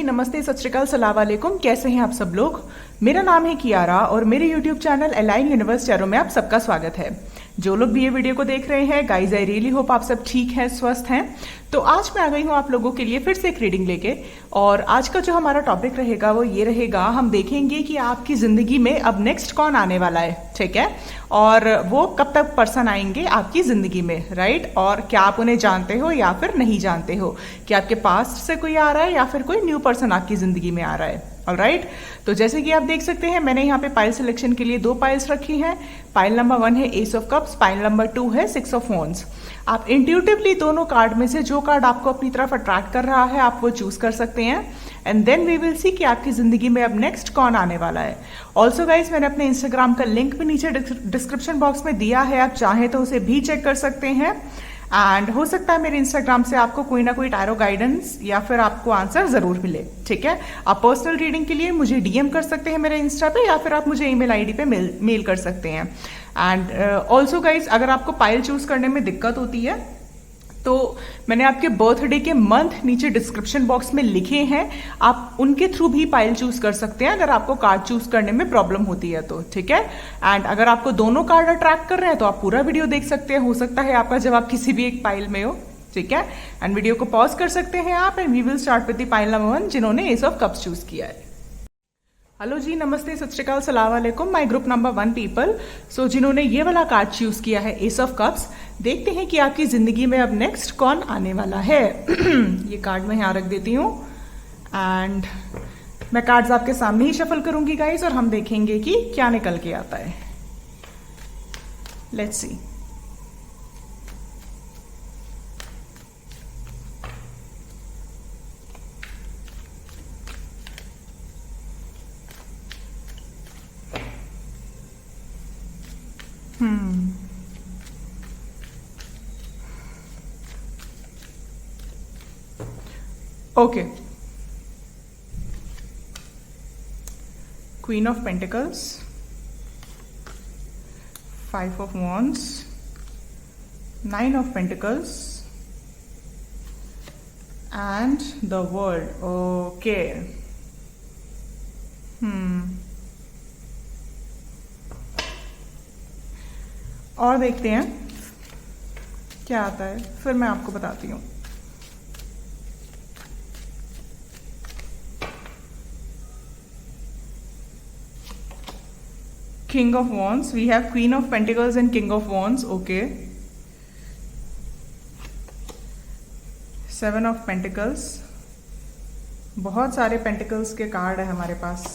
नमस्ते, सत श्री अकाल, सलाम वालेकुम। कैसे हैं आप सब लोग। मेरा नाम है कियारा और मेरे YouTube channel align universe Chairo में आप सबका स्वागत है। जो लोग भी ये वीडियो को देख रहे हैं, गाइज आई रियली होप आप सब ठीक हैं, स्वस्थ हैं। तो आज मैं आ गई हूँ आप लोगों के लिए फिर से एक रीडिंग लेके। और आज का जो हमारा टॉपिक रहेगा वो ये रहेगा, हम देखेंगे कि आपकी जिंदगी में अब नेक्स्ट कौन आने वाला है, ठीक है, और वो कब तक पर्सन आएंगे आपकी जिंदगी में, राइट। और क्या आप उन्हें जानते हो या फिर नहीं जानते हो, कि आपके पास्ट से कोई आ रहा है या फिर कोई न्यू पर्सन आपकी जिंदगी में आ रहा है। ऑलराइट, तो जैसे कि आप देख सकते हैं मैंने यहाँ पे पाइल सिलेक्शन के लिए 2 पाइल्स रखी हैं। पाइल नंबर 1 है S of cups, pile number 2 है 6 ऑफ वॉन्ड्स। आप इंट्यूटिवली दोनों कार्ड में से जो कार्ड आपको अपनी तरफ अट्रैक्ट कर रहा है आप वो चूज कर सकते हैं, and then we will see कि आपकी जिंदगी में अब नेक्स्ट कौन आने वाला है। ऑल्सो गाइज, मैंने अपने इंस्टाग्राम का लिंक भी नीचे डिस्क्रिप्शन बॉक्स में दिया है, आप चाहें तो उसे भी चेक कर सकते हैं। एंड हो सकता है मेरे इंस्टाग्राम से आपको कोई ना कोई टैरो गाइडेंस या फिर आपको आंसर जरूर मिले, ठीक है। आप पर्सनल रीडिंग के लिए मुझे डीएम कर सकते हैं मेरे इंस्टा पे, या फिर आप मुझे ईमेल आईडी पे मेल कर सकते हैं। एंड ऑल्सो गाइज, अगर आपको पाइल चूज करने में दिक्कत होती है तो मैंने आपके बर्थडे के मंथ नीचे डिस्क्रिप्शन बॉक्स में लिखे हैं, आप उनके थ्रू भी पाइल चूज कर सकते हैं अगर आपको कार्ड चूज करने में प्रॉब्लम होती है तो, ठीक है। एंड अगर आपको दोनों कार्ड अट्रैक्ट कर रहे हैं तो आप पूरा वीडियो देख सकते हैं, हो सकता है आपका जवाब किसी भी एक पाइल में हो, ठीक है। एंड वीडियो को पॉज कर सकते हैं आप, and we will start with the pile number 1 जिन्होंने एस ऑफ कप्स चूज किया है। हेलो जी, नमस्ते, सत श्री अकाल, सलाम वालेकुम, my group number 1 people. So जिन्होंने ये वाला कार्ड चूज किया है एस ऑफ कप्स, देखते हैं कि आपकी जिंदगी में अब नेक्स्ट कौन आने वाला है। ये कार्ड मैं यहाँ रख देती हूँ एंड मैं कार्ड्स आपके सामने ही शफल करूंगी गाइस, और हम देखेंगे कि क्या निकल के आता है। Let's see. Okay, queen of pentacles, 5 of wands, 9 of pentacles and the world. Okay, और देखते हैं क्या आता है, फिर मैं आपको बताती हूँ। King of Wands, we have Queen of Pentacles and King of Wands. Okay, 7 of Pentacles, बहुत सारे पेंटिकल्स के कार्ड है हमारे पास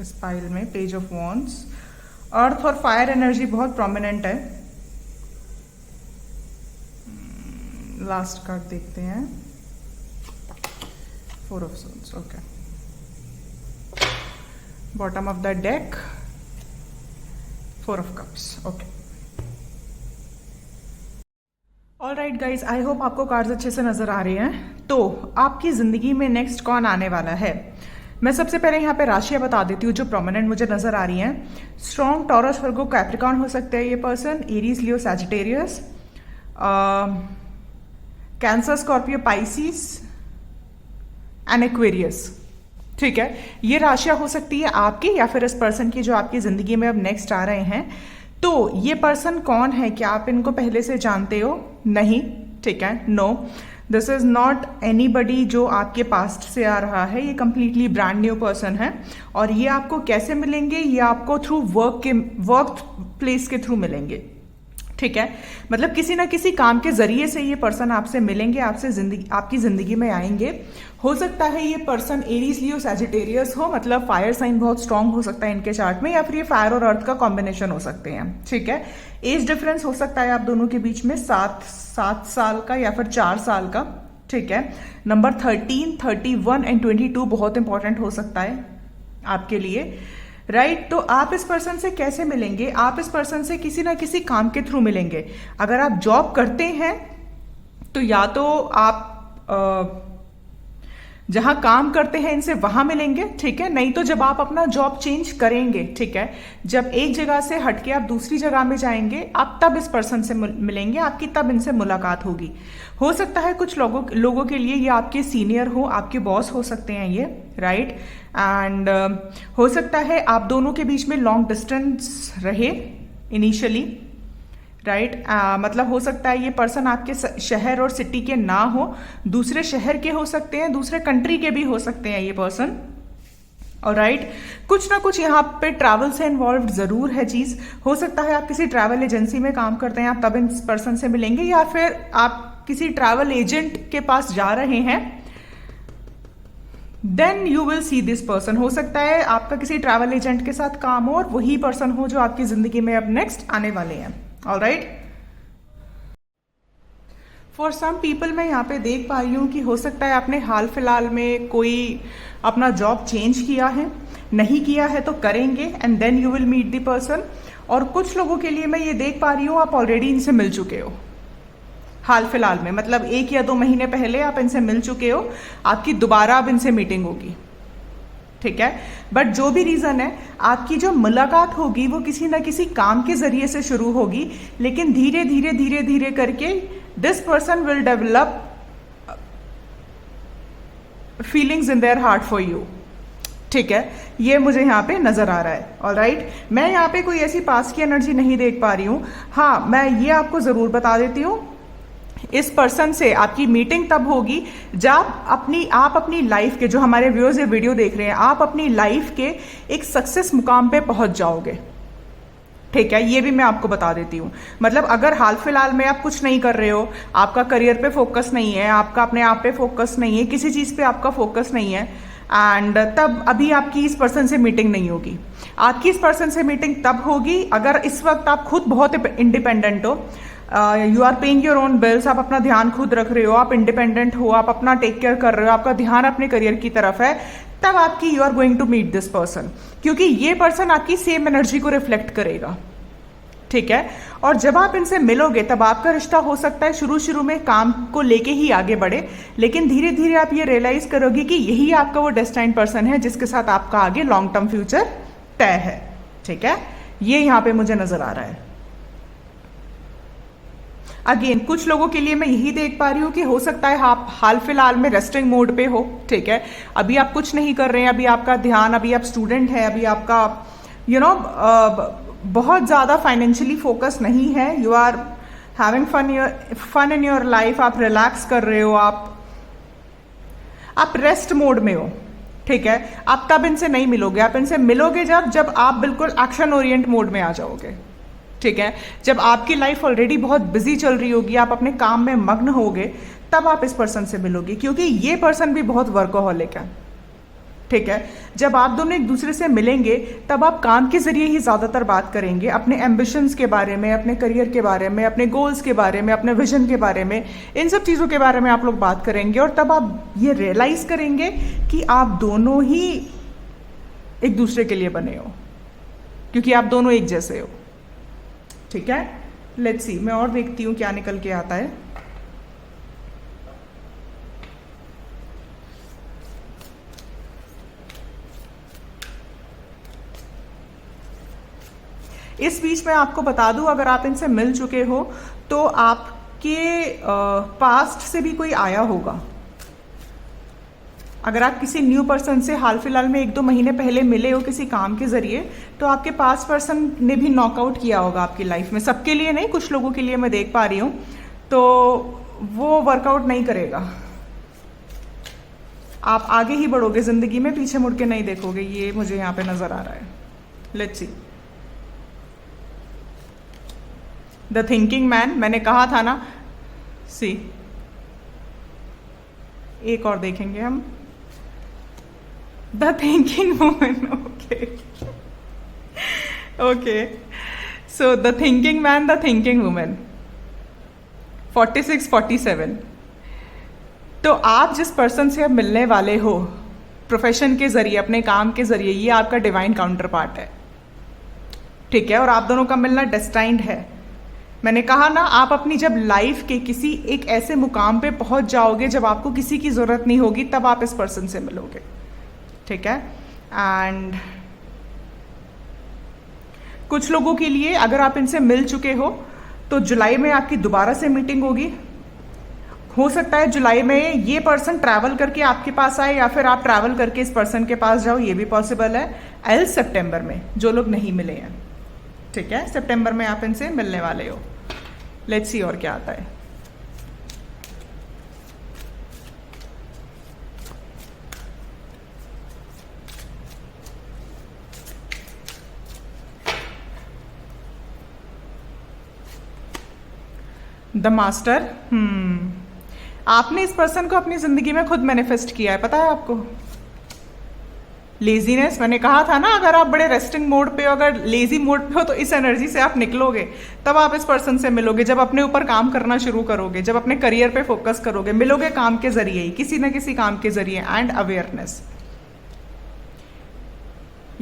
इस पाइल में। पेज ऑफ वॉन्ड्स, अर्थ और फायर एनर्जी बहुत प्रोमिनेंट है। लास्ट कार्ड देखते हैं, 4 of souls. Okay, bottom of the deck, 4 of cups. Okay, all right guys, I hope आपको कार्ड्स अच्छे से नजर आ रहे हैं। तो आपकी जिंदगी में नेक्स्ट कौन आने वाला है, मैं सबसे पहले यहाँ पे राशियां बता देती हूँ जो प्रोमिनेंट मुझे नजर आ रही हैं। स्ट्रॉन्ग टॉरस, वर्गो, कैप्रिकॉर्न हो सकता है ये person, Aries, Leo, Sagittarius, cancer, Scorpio, Pisces and Aquarius, ठीक है। ये राशियां हो सकती है आपकी या फिर इस पर्सन की जो आपकी जिंदगी में अब नेक्स्ट आ रहे हैं। तो ये पर्सन कौन है, क्या आप इनको पहले से जानते हो? नहीं, ठीक है, no, this is not anybody जो आपके पास्ट से आ रहा है, ये कंप्लीटली ब्रांड न्यू पर्सन है। और ये आपको कैसे मिलेंगे, ये आपको थ्रू वर्क प्लेस के थ्रू मिलेंगे, ठीक है। मतलब किसी ना किसी काम के जरिए से ये पर्सन आपसे मिलेंगे, आपकी जिंदगी में आएंगे। हो सकता है ये पर्सन एरीज, लियो, सैजिटेरियस हो, मतलब फायर साइन बहुत स्ट्रांग हो सकता है इनके चार्ट में, या फिर ये फायर और अर्थ का कॉम्बिनेशन हो सकते हैं, ठीक है। एज डिफरेंस हो सकता है आप दोनों के बीच में 7 साल का या फिर 4 साल का, ठीक है। नंबर 13, 31 एंड 22 बहुत इंपॉर्टेंट हो सकता है आपके लिए, राइट। तो आप इस पर्सन से कैसे मिलेंगे, आप इस पर्सन से किसी ना किसी काम के थ्रू मिलेंगे। अगर आप जॉब करते हैं तो या तो आप जहां काम करते हैं इनसे वहां मिलेंगे, ठीक है। नहीं तो जब आप अपना जॉब चेंज करेंगे, ठीक है, जब एक जगह से हटके आप दूसरी जगह में जाएंगे, आप तब इस पर्सन से मिलेंगे, आपकी तब इनसे मुलाकात होगी। हो सकता है कुछ लोगों के लिए ये आपके सीनियर हो, आपके बॉस हो सकते हैं ये, राइट। एंड हो सकता है आप दोनों के बीच में लॉन्ग डिस्टेंस रहे इनिशियली, राइट। मतलब हो सकता है ये पर्सन आपके शहर और सिटी के ना हो, दूसरे शहर के हो सकते हैं, दूसरे कंट्री के भी हो सकते हैं ये पर्सन, और राइट। कुछ ना कुछ यहाँ पे ट्रैवल से इन्वॉल्व जरूर है चीज। हो सकता है आप किसी ट्रैवल एजेंसी में काम करते हैं, आप तब इस पर्सन से मिलेंगे, या फिर आप किसी ट्रैवल एजेंट के पास जा रहे हैं, then you will see this person. हो सकता है आपका किसी ट्रैवल एजेंट के साथ काम हो और वही पर्सन हो जो आपकी जिंदगी में अब नेक्स्ट आने वाले हैं। ऑलराइट, फॉर सम पीपल मैं यहाँ पे देख पा रही हूँ कि हो सकता है आपने हाल फिलहाल में कोई अपना जॉब चेंज किया है, नहीं किया है तो करेंगे, and then you will meet the person. और कुछ लोगों के लिए मैं ये देख पा रही हूँ आप ऑलरेडी इनसे मिल चुके हो हाल फिलहाल में, मतलब 1 या 2 महीने पहले आप इनसे मिल चुके हो, आपकी दोबारा अब इनसे मीटिंग होगी, ठीक है। बट जो भी रीजन है, आपकी जो मुलाकात होगी वो किसी ना किसी काम के जरिए से शुरू होगी, लेकिन धीरे धीरे धीरे धीरे करके this person will develop feelings in their heart for you, ठीक है। ये मुझे यहाँ पे नजर आ रहा है। ऑलराइट, मैं यहाँ पे कोई ऐसी पास की एनर्जी नहीं देख पा रही हूँ। हाँ, मैं ये आपको जरूर बता देती हूँ, इस पर्सन से आपकी मीटिंग तब होगी जब आप अपनी लाइफ के, जो हमारे व्यूअर्स ये वीडियो देख रहे हैं, आप अपनी लाइफ के एक सक्सेस मुकाम पे पहुंच जाओगे, ठीक है। ये भी मैं आपको बता देती हूँ। मतलब अगर हाल फिलहाल में आप कुछ नहीं कर रहे हो, आपका करियर पे फोकस नहीं है, आपका अपने आप पे फोकस नहीं है, किसी चीज पे आपका फोकस नहीं है, एंड तब अभी आपकी इस पर्सन से मीटिंग नहीं होगी। आपकी इस पर्सन से मीटिंग तब होगी अगर इस वक्त आप खुद बहुत इंडिपेंडेंट हो, you are paying your own bills, आप अपना ध्यान खुद रख रहे हो, आप इंडिपेंडेंट हो, आप अपना टेक केयर कर रहे हो, आपका ध्यान अपने करियर की तरफ है, तब आपकी you are going to meet this person, क्योंकि ये पर्सन आपकी सेम एनर्जी को रिफ्लेक्ट करेगा, ठीक है। और जब आप इनसे मिलोगे तब आपका रिश्ता हो सकता है शुरू में काम को लेके ही आगे बढ़े, लेकिन धीरे धीरे आप ये रियलाइज करोगे कि यही आपका वो डेस्टाइन्ड पर्सन है जिसके साथ आपका आगे लॉन्ग टर्म फ्यूचर तय है, ठीक है। ये यहां पे मुझे नजर आ रहा है। अगेन कुछ लोगों के लिए मैं यही देख पा रही हूँ कि हो सकता है आप हाल फिलहाल में रेस्टिंग मोड पे हो, ठीक है। अभी आप कुछ नहीं कर रहे हैं, अभी आपका ध्यान, अभी आप स्टूडेंट हैं, अभी आपका बहुत ज्यादा फाइनेंशियली फोकस नहीं है, you are having fun in your life, आप रिलैक्स कर रहे हो, आप रेस्ट मोड में हो, ठीक है। आप तब इनसे नहीं मिलोगे, आप इनसे मिलोगे जब आप बिल्कुल एक्शन ओरिएंट मोड में आ जाओगे, ठीक है। जब आपकी लाइफ ऑलरेडी बहुत बिजी चल रही होगी, आप अपने काम में मग्न होगे, तब आप इस पर्सन से मिलोगे, क्योंकि ये पर्सन भी बहुत वर्कोहॉलिक है, ठीक है। जब आप दोनों एक दूसरे से मिलेंगे तब आप काम के जरिए ही ज्यादातर बात करेंगे, अपने एम्बिशंस के बारे में, अपने करियर के बारे में, अपने गोल्स के बारे में, अपने विजन के बारे में, इन सब चीजों के बारे में आप लोग बात करेंगे, और तब आप ये रियलाइज करेंगे कि आप दोनों ही एक दूसरे के लिए बने हो, क्योंकि आप दोनों एक जैसे हो, ठीक है। लेट्स सी, मैं और देखती हूँ क्या निकल के आता है। इस बीच में आपको बता दूं, अगर आप इनसे मिल चुके हो तो आपके पास्ट से भी कोई आया होगा। अगर आप किसी न्यू पर्सन से हाल फिलहाल में 1-2 महीने पहले मिले हो किसी काम के जरिए, तो आपके पास्ट पर्सन ने भी नॉकआउट किया होगा आपकी लाइफ में। सबके लिए नहीं, कुछ लोगों के लिए मैं देख पा रही हूं, तो वो वर्कआउट नहीं करेगा। आप आगे ही बढ़ोगे जिंदगी में, पीछे मुड़ के नहीं देखोगे, ये मुझे यहां पे नजर आ रहा है। Let's see, the thinking man, मैंने कहा था ना, सी एक और देखेंगे हम, the thinking woman. Okay okay, so the thinking man, the thinking woman, 46-47। तो आप जिस पर्सन से अब मिलने वाले हो प्रोफेशन के जरिए, अपने काम के जरिए, ये आपका डिवाइन काउंटर पार्ट है, ठीक है। और आप दोनों का मिलना डेस्टाइन्ड है, मैंने कहा ना, आप अपनी जब लाइफ के किसी एक ऐसे मुकाम पे पहुंच जाओगे जब आपको किसी की जरूरत नहीं होगी, तब आप इस पर्सन से मिलोगे, ठीक है। एंड कुछ लोगों के लिए अगर आप इनसे मिल चुके हो तो जुलाई में आपकी दोबारा से मीटिंग होगी। हो सकता है जुलाई में ये पर्सन ट्रैवल करके आपके पास आए या फिर आप ट्रैवल करके इस पर्सन के पास जाओ, ये भी पॉसिबल है। एल सितंबर में जो लोग नहीं मिले हैं, ठीक है, सितंबर में आप इनसे मिलने वाले हो। लेट्स सी और क्या आता है। The master. आपने इस पर्सन को अपनी जिंदगी में खुद मैनिफेस्ट किया है, पता है आपको। लेजीनेस, मैंने कहा था ना, अगर आप बड़े रेस्टिंग मोड पे हो, अगर लेजी मोड पे हो, तो इस एनर्जी से आप निकलोगे, तब आप इस पर्सन से मिलोगे। जब अपने ऊपर काम करना शुरू करोगे, जब अपने करियर पे फोकस करोगे, मिलोगे काम के जरिए ही, किसी ना किसी काम के जरिए। एंड अवेयरनेस,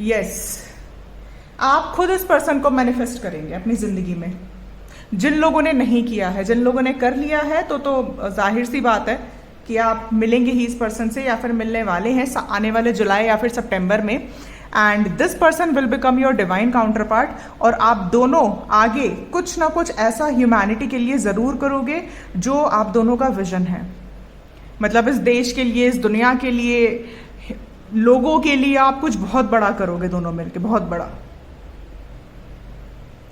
यस, आप खुद इस पर्सन को मैनिफेस्ट करेंगे अपनी जिंदगी में। जिन लोगों ने नहीं किया है, जिन लोगों ने कर लिया है, तो जाहिर सी बात है कि आप मिलेंगे ही इस पर्सन से, या फिर मिलने वाले हैं आने वाले जुलाई या फिर सितंबर में। And this person will become your divine counter part, और आप दोनों आगे कुछ ना कुछ ऐसा ह्यूमैनिटी के लिए जरूर करोगे जो आप दोनों का विजन है। मतलब इस देश के लिए, इस दुनिया के लिए, लोगों के लिए आप कुछ बहुत बड़ा करोगे दोनों मिलकर, बहुत बड़ा,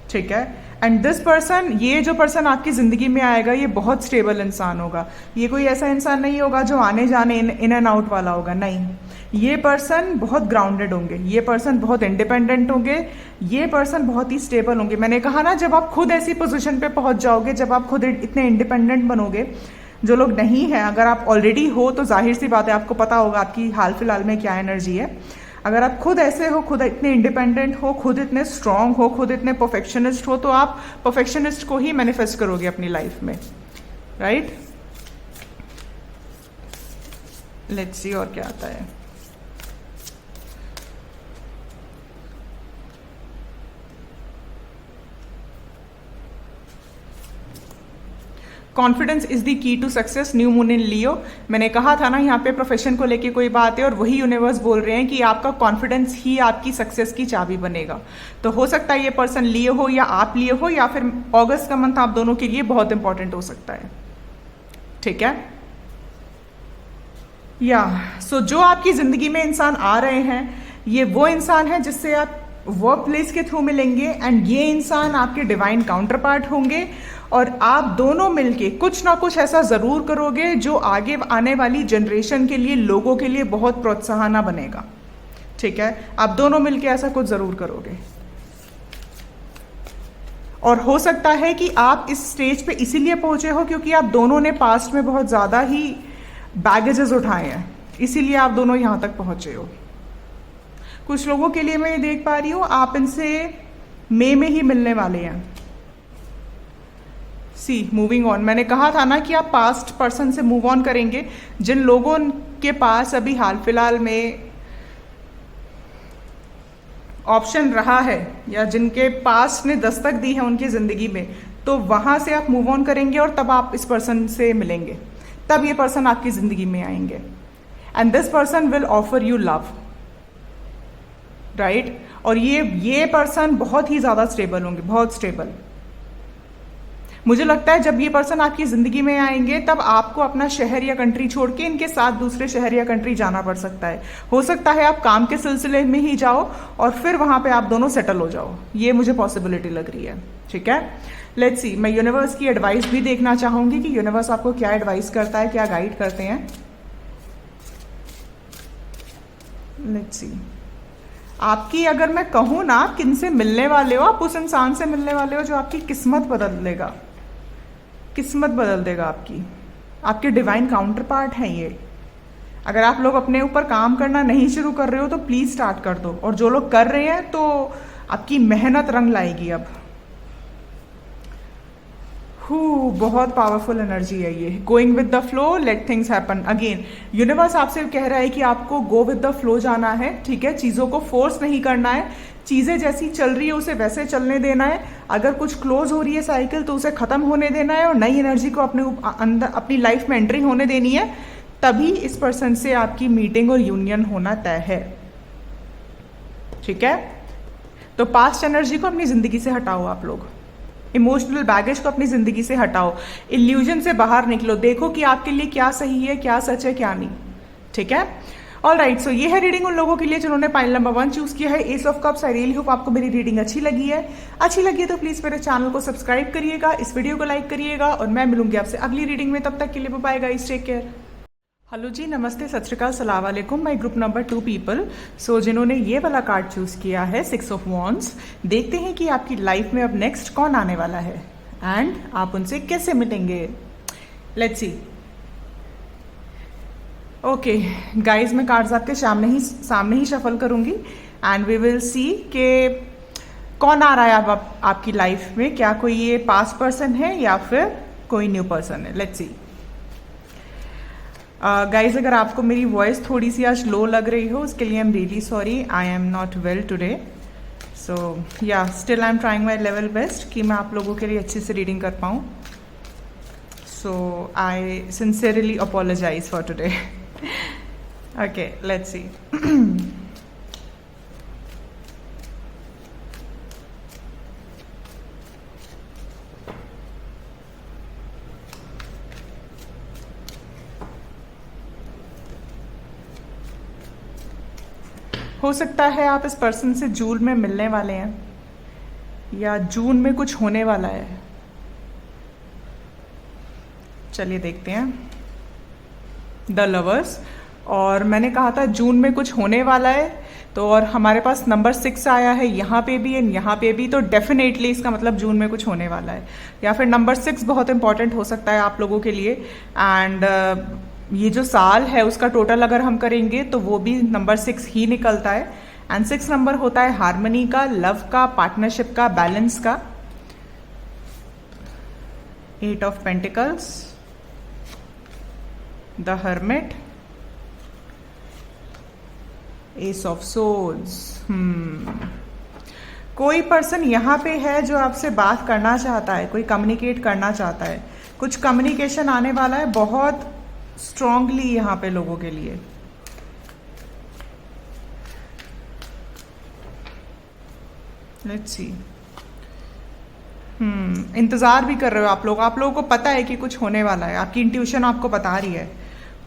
ठीक है। एंड दिस पर्सन, ये जो पर्सन आपकी जिंदगी में आएगा, ये बहुत स्टेबल इंसान होगा। ये कोई ऐसा इंसान नहीं होगा जो आने जाने इन एंड आउट वाला होगा, नहीं। ये पर्सन बहुत ग्राउंडेड होंगे, ये पर्सन बहुत इंडिपेंडेंट होंगे, ये पर्सन बहुत ही स्टेबल होंगे। मैंने कहा ना, जब आप खुद ऐसी पोजीशन पे पहुंच जाओगे, जब आप खुद इतने इंडिपेंडेंट बनोगे, जो लोग नहीं हैं, अगर आप ऑलरेडी हो तो जाहिर सी बात है आपको पता होगा आपकी हाल फिलहाल में क्या एनर्जी है। अगर आप खुद ऐसे हो, खुद इतने इंडिपेंडेंट हो, खुद इतने स्ट्रांग हो, खुद इतने परफेक्शनिस्ट हो, तो आप परफेक्शनिस्ट को ही मैनिफेस्ट करोगे अपनी लाइफ में, राइट। लेट्स सी और क्या आता है। Confidence is the key to success, new moon in Leo. मैंने कहा था ना, यहाँ पे प्रोफेशन को लेके कोई बात है, और वही यूनिवर्स बोल रहे हैं कि आपका कॉन्फिडेंस ही आपकी सक्सेस की चाबी बनेगा। तो हो सकता है ये पर्सन लिए हो या आप लिए हो, या फिर अगस्त का मंथ आप दोनों के लिए बहुत इंपॉर्टेंट हो सकता है, ठीक है। या जो आपकी जिंदगी में इंसान आ रहे हैं, ये वो इंसान है जिससे आप वर्क प्लेस के थ्रू मिलेंगे, एंड ये इंसान आपके डिवाइन काउंटर पार्ट होंगे, और आप दोनों मिलके कुछ ना कुछ ऐसा जरूर करोगे जो आगे आने वाली जनरेशन के लिए, लोगों के लिए बहुत प्रोत्साहन बनेगा, ठीक है। आप दोनों मिलके ऐसा कुछ जरूर करोगे, और हो सकता है कि आप इस स्टेज पे इसीलिए पहुंचे हो क्योंकि आप दोनों ने पास्ट में बहुत ज्यादा ही बैगेजेस उठाए हैं, इसीलिए आप दोनों यहां तक पहुंचे हो। कुछ लोगों के लिए मैं ये देख पा रही हूं, आप इनसे मई में ही मिलने वाले हैं। सी मूविंग ऑन, मैंने कहा था ना कि आप पास्ट पर्सन से मूव ऑन करेंगे। जिन लोगों के पास अभी हाल फिलहाल में ऑप्शन रहा है, या जिनके पास्ट ने दस्तक दी है उनकी जिंदगी में, तो वहां से आप मूव ऑन करेंगे, और तब आप इस पर्सन से मिलेंगे, तब ये पर्सन आपकी जिंदगी में आएंगे। And this person will offer you love, right. और ये पर्सन बहुत ही ज्यादा स्टेबल होंगे, बहुत स्टेबल। मुझे लगता है जब ये पर्सन आपकी जिंदगी में आएंगे, तब आपको अपना शहर या कंट्री छोड़ के इनके साथ दूसरे शहर या कंट्री जाना पड़ सकता है। हो सकता है आप काम के सिलसिले में ही जाओ, और फिर वहां पे आप दोनों सेटल हो जाओ, ये मुझे पॉसिबिलिटी लग रही है, ठीक है। लेट्स सी, मैं यूनिवर्स की एडवाइस भी देखना चाहूंगी कि यूनिवर्स आपको क्या एडवाइस करता है, क्या गाइड करते हैं। लेट्स सी, आपकी, अगर मैं कहूं ना, किनसे मिलने वाले हो, आप उस इंसान से मिलने वाले हो जो आपकी किस्मत बदल देगा, किस्मत बदल देगा आपकी। आपके डिवाइन काउंटर पार्ट हैं ये। अगर आप लोग अपने ऊपर काम करना नहीं शुरू कर रहे हो तो प्लीज स्टार्ट कर दो, और जो लोग कर रहे हैं तो आपकी मेहनत रंग लाएगी अब। बहुत पावरफुल एनर्जी है ये। Going with the flow, let things happen. Again universe आपसे कह रहा है कि आपको गो विद द फ्लो जाना है, ठीक है। चीजों को फोर्स नहीं करना है, चीज़ें जैसी चल रही है उसे वैसे चलने देना है। अगर कुछ क्लोज हो रही है साइकिल तो उसे ख़त्म होने देना है और नई एनर्जी को अपने अंदर अपनी लाइफ में एंट्री होने देनी है। तभी इस पर्सन से आपकी मीटिंग और यूनियन होना तय है। ठीक है, तो पास्ट एनर्जी को अपनी ज़िंदगी से हटाओ। आप लोग इमोशनल बैगेज को अपनी ज़िंदगी से हटाओ, इल्यूजन से बाहर निकलो, देखो कि आपके लिए क्या सही है, क्या सच है, क्या नहीं। ठीक है, ऑल राइट। सो ये है रीडिंग उन लोगों के लिए जिन्होंने पाइल नंबर 1 चूज किया है, S of cups. I really hope आपको मेरी रीडिंग अच्छी लगी है। अच्छी लगी है तो प्लीज़ मेरे चैनल को सब्सक्राइब करिएगा, इस वीडियो को लाइक करिएगा और मैं मिलूंगी आपसे अगली रीडिंग में। तब तक के लिए bye guys, take care. Hello जी, नमस्ते, सत श्री अकाल, सलाम वालेकुम। My group number 2 people. So जिन्होंने ये वाला कार्ड चूज किया है, 6 ऑफ वॉन्ड्स, देखते हैं कि आपकी लाइफ में अब नेक्स्ट कौन आने वाला है एंड आप उनसे कैसे मिलेंगे। Let's see. ओके गाइज, मैं कार्ड्स आपके सामने ही शफल करूंगी एंड वी विल सी कि कौन आ रहा है अब आपकी लाइफ में। क्या कोई ये पास्ट पर्सन है या फिर कोई न्यू पर्सन है। Let's see. गाइज, अगर आपको मेरी वॉइस थोड़ी सी आज लो लग रही हो उसके लिए I am really sorry. I am not well today, so yeah still I am trying my level best कि मैं आप लोगों के लिए अच्छे से रीडिंग कर पाऊँ। So I sincerely apologize for today. Okay, let's see. हो सकता है आप इस पर्सन से जून में मिलने वाले हैं या जून में कुछ होने वाला है। चलिए देखते हैं। द लवर्स, और मैंने कहा था जून में कुछ होने वाला है, तो और हमारे पास नंबर 6 आया है यहाँ पे भी एंड यहाँ पे भी, तो डेफिनेटली इसका मतलब जून में कुछ होने वाला है। या फिर नंबर 6 बहुत इंपॉर्टेंट हो सकता है आप लोगों के लिए। एंड ये जो साल है उसका टोटल अगर हम करेंगे तो वो भी नंबर 6 ही निकलता है। एंड 6 नंबर होता है हार्मनी का, लव का, पार्टनरशिप का, बैलेंस का। 8 of pentacles, the hermit, S of swords. कोई पर्सन यहाँ पे है जो आपसे बात करना चाहता है, कोई कम्युनिकेट करना चाहता है, कुछ कम्युनिकेशन आने वाला है बहुत स्ट्रांगली यहाँ पे लोगों के लिए। Let's see. इंतजार भी कर रहे हो आप लोगों को पता है कि कुछ होने वाला है। आपकी इंट्यूशन आपको बता रही है,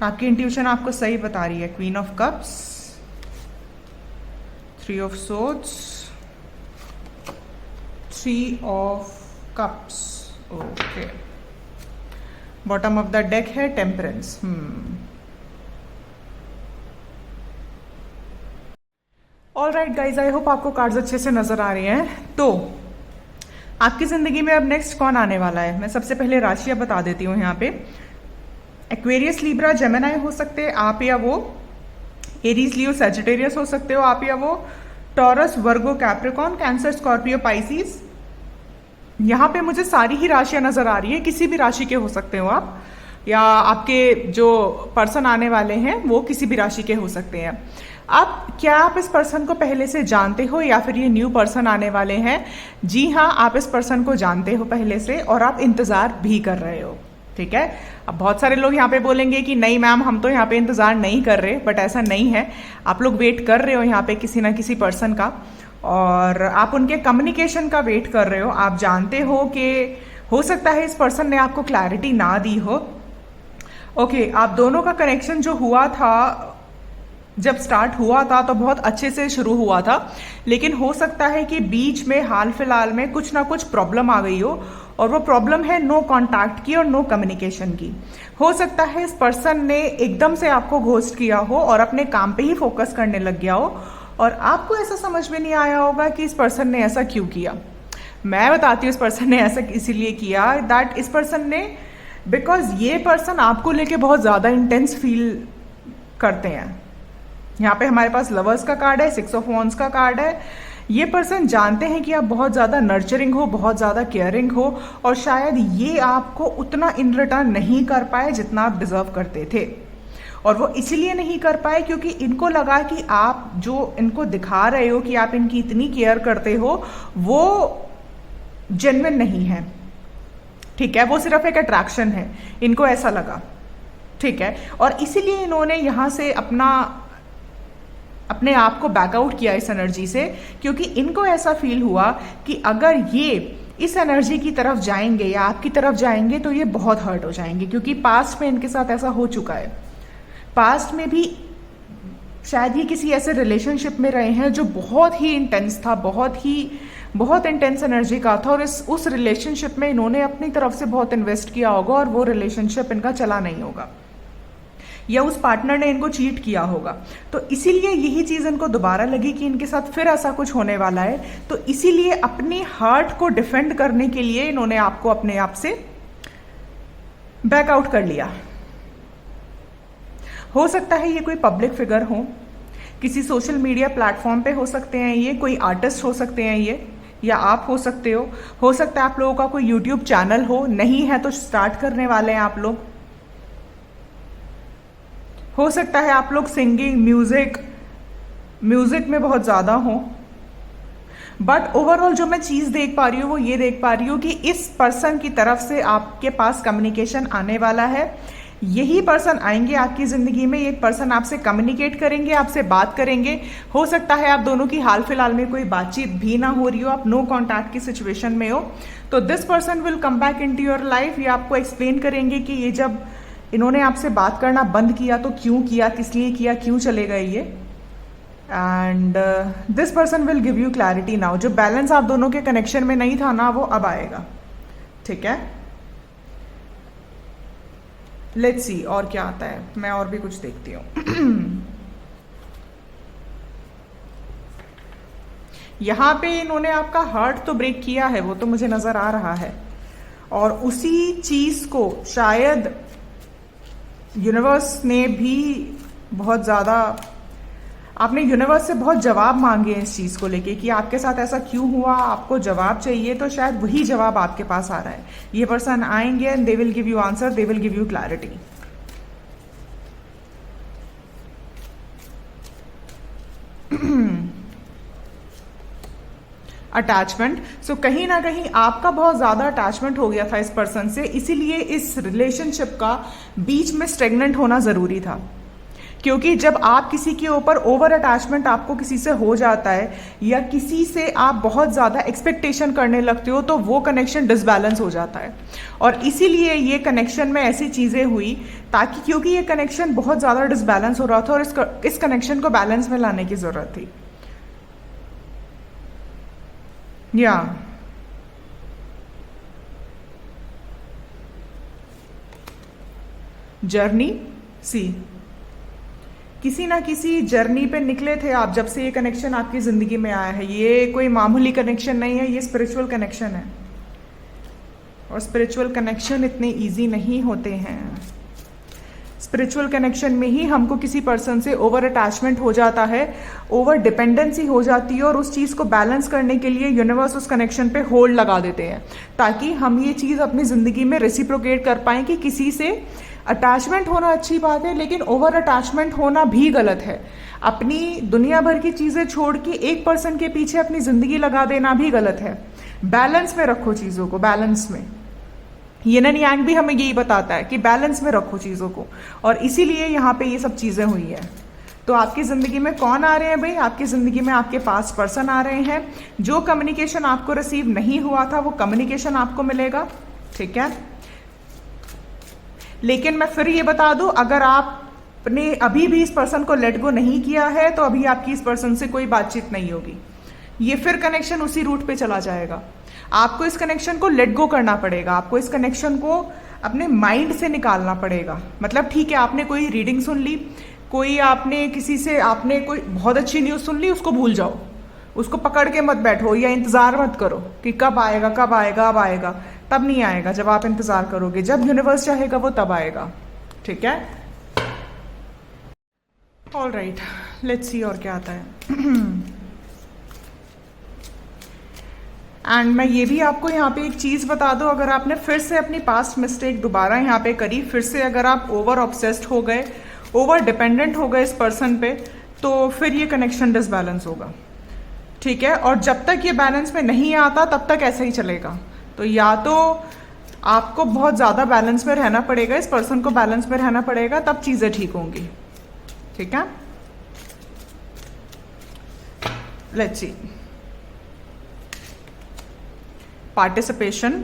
आपकी इंट्यूशन आपको सही बता रही है। Queen of cups, 3 of swords, 3 of cups. Okay, bottom of the deck है temperance. All right guys, I hope आपको कार्ड्स अच्छे से नजर आ रहे हैं। तो आपकी जिंदगी में अब नेक्स्ट कौन आने वाला है, मैं सबसे पहले राशियां बता देती हूँ यहाँ पे। एक्वेरियस, लिब्रा, जेमिनी हो सकते हैं आप या वो। एरीज, लियो, सैजिटेरियस हो सकते हो आप या वो। टॉरस, वर्गो, कैप्रिकॉन, कैंसर, स्कॉर्पियो, पाइसिस। यहाँ पे मुझे सारी ही राशियां नजर आ रही है, किसी भी राशि के हो सकते हो आप, या आपके जो पर्सन आने वाले हैं वो किसी भी राशि के हो सकते हैं। अब क्या आप इस पर्सन को पहले से जानते हो या फिर ये न्यू पर्सन आने वाले हैं? जी हाँ, आप इस पर्सन को जानते हो पहले से और आप इंतजार भी कर रहे हो। ठीक है, अब बहुत सारे लोग यहाँ पे बोलेंगे कि नहीं मैम, हम तो यहाँ पे इंतजार नहीं कर रहे, बट ऐसा नहीं है। आप लोग वेट कर रहे हो यहाँ पे किसी ना किसी पर्सन का, और आप उनके कम्युनिकेशन का वेट कर रहे हो। आप जानते हो कि हो सकता है इस पर्सन ने आपको क्लैरिटी ना दी हो। ओके, आप दोनों का कनेक्शन जो हुआ था, जब स्टार्ट हुआ था तो बहुत अच्छे से शुरू हुआ था, लेकिन हो सकता है कि बीच में हाल फिलहाल में कुछ ना कुछ प्रॉब्लम आ गई हो, और वो प्रॉब्लम है नो कांटेक्ट की और नो कम्युनिकेशन की। हो सकता है इस पर्सन ने एकदम से आपको घोस्ट किया हो और अपने काम पे ही फोकस करने लग गया हो, और आपको ऐसा समझ में नहीं आया होगा कि इस पर्सन ने ऐसा क्यों किया। मैं बताती हूँ इस पर्सन ने ऐसा इसीलिए किया दैट इस पर्सन ने, बिकॉज ये पर्सन आपको लेके बहुत ज्यादा इंटेंस फील करते हैं। यहाँ पे हमारे पास लवर्स का कार्ड है, 6 ऑफ वॉन्ड्स का कार्ड है। ये पर्सन जानते हैं कि आप बहुत ज़्यादा नर्चरिंग हो, बहुत ज़्यादा केयरिंग हो, और शायद ये आपको उतना इन रिटर्न नहीं कर पाए जितना आप डिजर्व करते थे। और वो इसलिए नहीं कर पाए क्योंकि इनको लगा कि आप जो इनको दिखा रहे हो कि आप इनकी इतनी केयर करते हो वो जेन्युइन नहीं है, ठीक है, वो सिर्फ एक अट्रैक्शन है, इनको ऐसा लगा, ठीक है। और इसीलिए इन्होंने यहां से अपने आप को बैकआउट किया इस एनर्जी से, क्योंकि इनको ऐसा फील हुआ कि अगर ये इस एनर्जी की तरफ जाएंगे या आपकी तरफ जाएंगे तो ये बहुत हर्ट हो जाएंगे, क्योंकि पास्ट में इनके साथ ऐसा हो चुका है। पास्ट में भी शायद ही किसी ऐसे रिलेशनशिप में रहे हैं जो बहुत ही इंटेंस था, बहुत इंटेंस एनर्जी का था, और उस रिलेशनशिप में इन्होंने अपनी तरफ से बहुत इन्वेस्ट किया होगा और वो रिलेशनशिप इनका चला नहीं होगा, या उस पार्टनर ने इनको चीट किया होगा। तो इसीलिए यही चीज इनको दोबारा लगी कि इनके साथ फिर ऐसा कुछ होने वाला है, तो इसीलिए अपनी हार्ट को डिफेंड करने के लिए इन्होंने आपको अपने आप से बैकआउट कर लिया। हो सकता है ये कोई पब्लिक फिगर हो, किसी सोशल मीडिया प्लेटफॉर्म पे हो सकते हैं, ये कोई आर्टिस्ट हो सकते हैं, ये या आप हो सकते हो सकता है आप लोगों का कोई यूट्यूब चैनल हो, नहीं है तो स्टार्ट करने वाले हैं आप लोग, हो सकता है आप लोग सिंगिंग म्यूजिक में बहुत ज्यादा हो। बट ओवरऑल जो मैं चीज देख पा रही हूँ वो ये देख पा रही हूँ कि इस पर्सन की तरफ से आपके पास कम्युनिकेशन आने वाला है। यही पर्सन आएंगे आपकी जिंदगी में, एक पर्सन आपसे कम्युनिकेट करेंगे, आपसे बात करेंगे। हो सकता है आप दोनों की हाल फिलहाल में कोई बातचीत भी ना हो रही हो, आप नो कॉन्टैक्ट की सिचुएशन में हो, तो this person will come back into your life. ये आपको एक्सप्लेन करेंगे कि ये जब इन्होंने आपसे बात करना बंद किया तो क्यों किया, किस लिए किया, क्यों चले गए ये। And this person will give you clarity now. जो बैलेंस आप दोनों के कनेक्शन में नहीं था ना, वो अब आएगा, ठीक है। लेट्स सी और क्या आता है, मैं और भी कुछ देखती हूँ। यहां पे इन्होंने आपका हार्ट तो ब्रेक किया है, वो तो मुझे नजर आ रहा है, और उसी चीज को शायद यूनिवर्स ने भी बहुत ज्यादा, आपने यूनिवर्स से बहुत जवाब मांगे हैं इस चीज को लेके कि आपके साथ ऐसा क्यों हुआ, आपको जवाब चाहिए, तो शायद वही जवाब आपके पास आ रहा है। ये पर्सन आएंगे and they will give you answer, they will give you clarity. Attachment, so कहीं ना कहीं आपका बहुत ज्यादा अटैचमेंट हो गया था इस पर्सन से, इसीलिए इस रिलेशनशिप का बीच में स्टेगनेंट होना जरूरी था। क्योंकि जब आप किसी के ऊपर ओवर अटैचमेंट आपको किसी से हो जाता है, या किसी से आप बहुत ज्यादा एक्सपेक्टेशन करने लगते हो, तो वो कनेक्शन डिसबैलेंस हो जाता है। और इसीलिए ये कनेक्शन में ऐसी चीजें हुई ताकि, क्योंकि ये कनेक्शन बहुत ज्यादा डिसबैलेंस हो रहा था और इस कनेक्शन को बैलेंस में लाने की जरूरत थी। या जर्नी, सी किसी ना किसी जर्नी पे निकले थे आप जब से ये कनेक्शन आपकी जिंदगी में आया है। ये कोई मामूली कनेक्शन नहीं है, ये स्पिरिचुअल कनेक्शन है, और स्पिरिचुअल कनेक्शन इतने इजी नहीं होते हैं। स्पिरिचुअल कनेक्शन में ही हमको किसी पर्सन से ओवर अटैचमेंट हो जाता है, ओवर डिपेंडेंसी हो जाती है, और उस चीज को बैलेंस करने के लिए यूनिवर्स उस कनेक्शन पे होल्ड लगा देते हैं, ताकि हम ये चीज अपनी जिंदगी में रेसिप्रोकेट कर पाए कि किसी से अटैचमेंट होना अच्छी बात है, लेकिन ओवर अटैचमेंट होना भी गलत है। अपनी दुनिया भर की चीजें छोड़ के एक पर्सन के पीछे अपनी जिंदगी लगा देना भी गलत है। बैलेंस में रखो चीजों को, बैलेंस में। यिन एंड यांग भी हमें यही बताता है कि बैलेंस में रखो चीजों को, और इसीलिए यहाँ पे ये सब चीजें हुई है। तो आपकी जिंदगी में कौन आ रहे हैं भाई? आपकी जिंदगी में आपके पास पर्सन आ रहे हैं। जो कम्युनिकेशन आपको रिसीव नहीं हुआ था वो कम्युनिकेशन आपको मिलेगा, ठीक है। लेकिन मैं फिर ये बता दूं, अगर आपने अभी भी इस पर्सन को लेट गो नहीं किया है तो अभी आपकी इस पर्सन से कोई बातचीत नहीं होगी। ये फिर कनेक्शन उसी रूट पे चला जाएगा। आपको इस कनेक्शन को लेट गो करना पड़ेगा, आपको इस कनेक्शन को अपने माइंड से निकालना पड़ेगा। मतलब ठीक है, आपने कोई रीडिंग सुन ली, कोई आपने किसी से आपने कोई बहुत अच्छी न्यूज सुन ली, उसको भूल जाओ, उसको पकड़ के मत बैठो या इंतजार मत करो कि कब आएगा कब आएगा, अब आएगा। तब नहीं आएगा जब आप इंतजार करोगे, जब यूनिवर्स चाहेगा वो तब आएगा, ठीक है। ऑल राइट, लेट्स सी और क्या आता है। एंड मैं ये भी आपको यहाँ पे एक चीज बता दूं, अगर आपने फिर से अपनी पास्ट मिस्टेक दोबारा यहाँ पे करी, फिर से अगर आप ओवर ऑब्सेस्ड हो गए, ओवर डिपेंडेंट हो गए इस पर्सन पे, तो फिर ये कनेक्शन डिसबैलेंस होगा, ठीक है। और जब तक ये बैलेंस में नहीं आता तब तक ऐसा ही चलेगा। तो या तो आपको बहुत ज़्यादा बैलेंस में रहना पड़ेगा, इस पर्सन को बैलेंस में रहना पड़ेगा, तब चीज़ें ठीक होंगी, ठीक है। Let's see participation,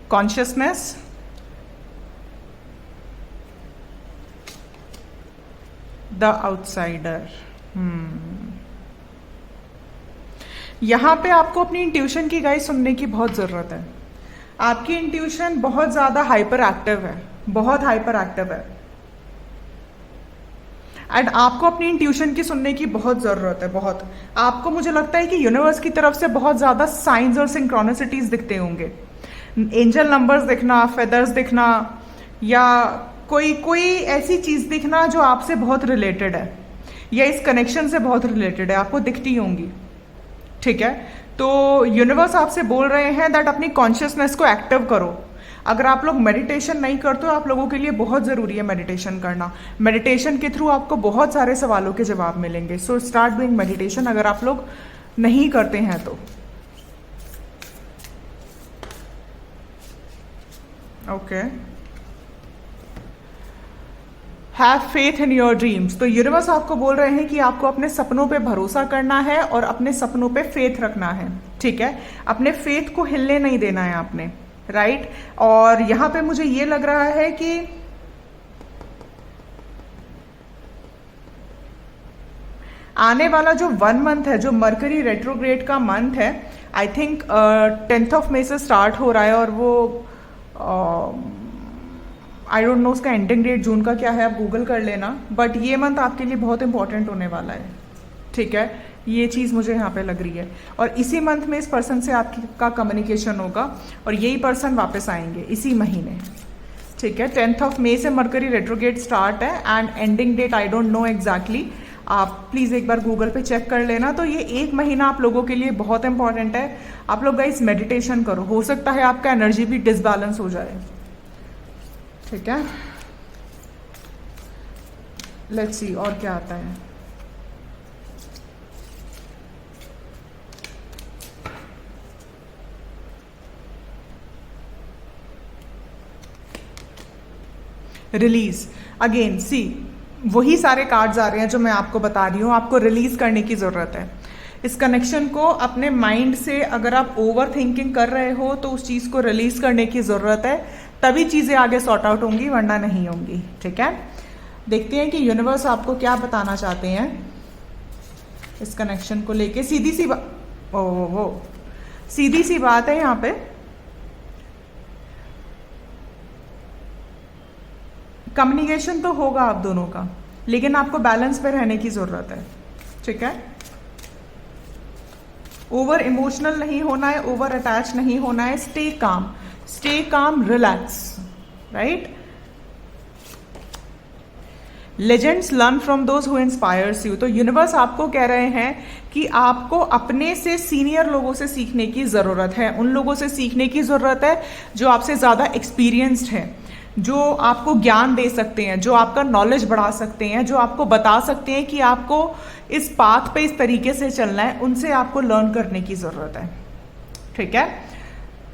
consciousness, the outsider. यहां पे आपको अपनी इंट्यूशन की गाइस सुनने की बहुत ज़रूरत है। आपकी इंट्यूशन बहुत ज़्यादा हाइपर एक्टिव है, बहुत हाइपर एक्टिव है, एंड आपको अपनी इंट्यूशन की सुनने की बहुत ज़रूरत है, बहुत। आपको, मुझे लगता है कि यूनिवर्स की तरफ से बहुत ज़्यादा साइंस और सिंक्रोनिसिटीज दिखते होंगे, एंजल नंबर्स दिखना, फेदर्स दिखना, या कोई ऐसी चीज़ दिखना जो आपसे बहुत रिलेटेड है या इस कनेक्शन से बहुत रिलेटेड है, आपको दिखती होंगी, ठीक है। तो यूनिवर्स आपसे बोल रहे हैं दैट अपनी कॉन्शियसनेस को एक्टिव करो। अगर आप लोग मेडिटेशन नहीं करते हो, आप लोगों के लिए बहुत ज़रूरी है मेडिटेशन करना। मेडिटेशन के थ्रू आपको बहुत सारे सवालों के जवाब मिलेंगे। सो स्टार्ट डूइंग मेडिटेशन अगर आप लोग नहीं करते हैं तो। Okay, have faith in your dreams. तो यूनिवर्स आपको बोल रहे हैं कि आपको अपने सपनों पे भरोसा करना है और अपने सपनों पे फेथ रखना है, ठीक है। अपने फेथ को हिलने नहीं देना है आपने, राइट। और यहां पे मुझे ये लग रहा है कि आने वाला जो 1 मंथ है, जो मरकरी रेट्रोग्रेड का मंथ है, आई थिंक 10th ऑफ मई से स्टार्ट हो रहा है, और वो आई डोंट नो उसका एंडिंग डेट जून का क्या है, आप गूगल कर लेना। बट ये मंथ आपके लिए बहुत इंपॉर्टेंट होने वाला है, ठीक है। ये चीज़ मुझे यहाँ पे लग रही है। और इसी मंथ में इस पर्सन से आपका कम्युनिकेशन होगा और यही पर्सन वापस आएंगे इसी महीने, ठीक है। 10th ऑफ मई से मरकरी रेट्रोग्रेड स्टार्ट है and ending date I don't know exactly, आप प्लीज़ एक बार गूगल पे चेक कर लेना। तो ये 1 महीना आप लोगों के लिए बहुत इंपॉर्टेंट है। आप लोग गाइस मेडिटेशन करो, हो सकता है आपका एनर्जी भी डिसबैलेंस हो जाए, ठीक है। लेट्स सी और क्या आता है। रिलीज, अगेन सी वही सारे कार्ड्स आ रहे हैं जो मैं आपको बता रही हूँ। आपको रिलीज करने की जरूरत है इस कनेक्शन को। अपने माइंड से अगर आप ओवर थिंकिंग कर रहे हो तो उस चीज को रिलीज करने की जरूरत है, तभी चीजें आगे सॉर्ट आउट होंगी, वरना नहीं होंगी, ठीक है। देखते हैं कि यूनिवर्स आपको क्या बताना चाहते हैं इस कनेक्शन को लेके। सीधी सी सीधी सी बात है यहाँ पे, कम्युनिकेशन तो होगा आप दोनों का, लेकिन आपको बैलेंस पे रहने की जरूरत है, ठीक है। ओवर इमोशनल नहीं होना है, ओवर अटैच नहीं होना है। Stay calm, relax, right. Legends learn from those who inspires you. तो यूनिवर्स आपको कह रहे हैं कि आपको अपने से सीनियर लोगों से सीखने की जरूरत है, उन लोगों से सीखने की जरूरत है जो आपसे ज्यादा एक्सपीरियंस्ड है, जो आपको ज्ञान दे सकते हैं, जो आपका नॉलेज बढ़ा सकते हैं, जो आपको बता सकते हैं कि आपको इस पाथ पे इस तरीके से चलना है। उनसे आपको लर्न करने की जरूरत है, ठीक है।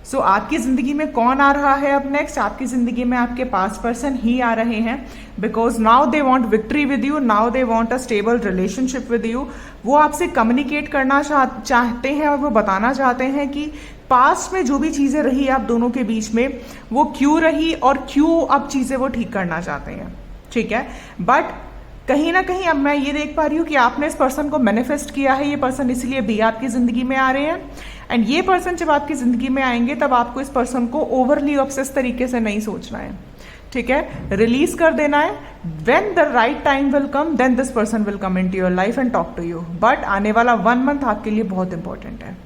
सो आपकी जिंदगी में कौन आ रहा है अब नेक्स्ट? आपकी जिंदगी में आपके पास्ट पर्सन ही आ रहे हैं, because now they want victory with you, now they want a stable relationship with you. वो आपसे कम्युनिकेट करना चाहते हैं और वो बताना चाहते हैं कि पास्ट में जो भी चीजें रही आप दोनों के बीच में वो क्यों रही और क्यों अब चीजें वो ठीक करना चाहते हैं, ठीक है। बट कहीं ना कहीं अब मैं ये देख पा रही हूँ कि आपने इस पर्सन को मैनिफेस्ट किया है, ये पर्सन इसलिए भी आपकी जिंदगी में आ रहे हैं। एंड ये पर्सन जब आपकी जिंदगी में आएंगे तब आपको इस पर्सन को ओवरली ऑब्सेस तरीके से नहीं सोचना है, ठीक है। रिलीज कर देना है। When the right time will come then this person will come into your life and talk to you. But आने वाला 1 मंथ आपके लिए बहुत इंपॉर्टेंट है।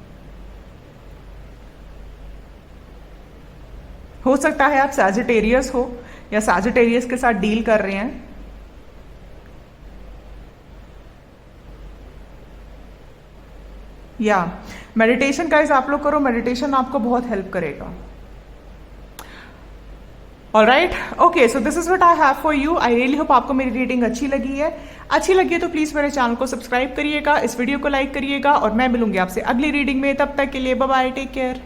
हो सकता है आप सैजिटेरियस हो या सैजिटेरियस के साथ डील कर रहे हैं। या मेडिटेशन गाइस आप लोग करो, मेडिटेशन आपको बहुत हेल्प करेगा। Alright, okay, so this is what I have for you. I really hope आपको मेरी रीडिंग अच्छी लगी है। अच्छी लगी है तो प्लीज मेरे चैनल को सब्सक्राइब करिएगा, इस वीडियो को लाइक करिएगा और मैं मिलूंगी आपसे अगली रीडिंग में। तब तक के लिए बाय बाय, टेक केयर।